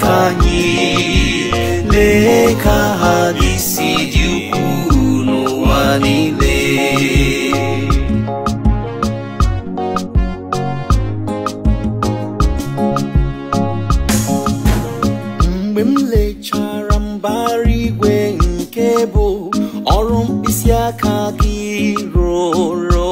Chinekani Leka hadisi diukunu wanile Mbemlechara mbari gwe nkebo Orum isiaka kiroro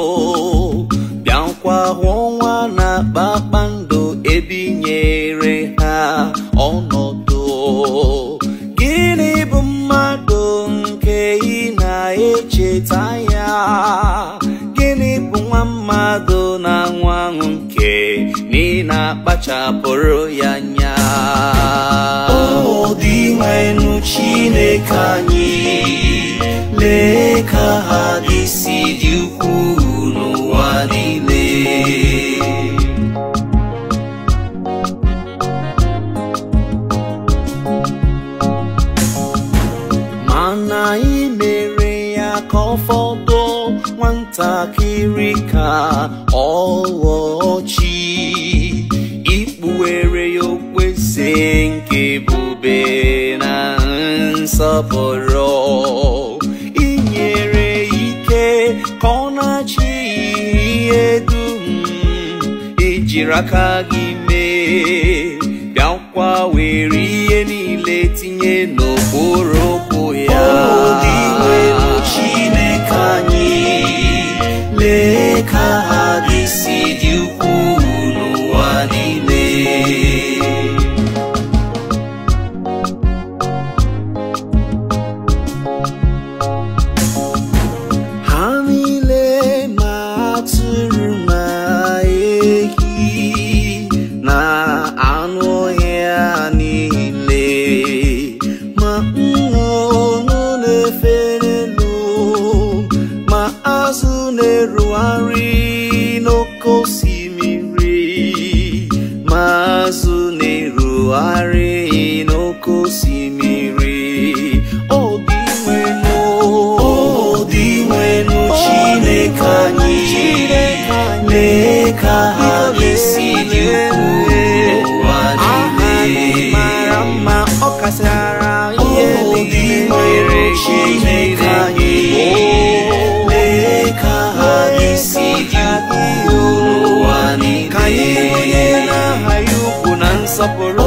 Biankwa honwa na babando ebinyere ha onodo Gini bụ mmadụ nke ị na-echeta ya Gini bụ nwa mmadụ na nwa nke ị na-akpachapụrụ ya anya O dị nwenu Chineke anyị Lee ka ha isi dị ukwuu n'ụwa niile Mana ị mere ya ka ọ fọdụ nwatakịrị ka ọ lọchi ikpuwere ya okpueze nke ebube na nsọpụrụ inyere ike ka ọ na-achị ihe dum ijiri aka gị mee bịakwa were ihe niile tinye n'okpuru ụkwụ ya dị nwere Chineke anyị lee ka ha isi dị ukwuu n'ụwa niile ha niile ma atụrụ ma ehi na anụ ọhịa niile ma nnụnụ na-efe n'elu ma azụ na-erugharị n'oké osimiri ma azụ na-erugharị n'oké osimiri ọ dị nwenu Chineke anyị lee ka ha isi dị ukwuu n'ụwa niile mara mma ọ kasara ihe niile Chineke anyị lee ka ha isi dị ukwuu n'ụwa niile ka anyị na-aha ya ukwu na nsọpụrụ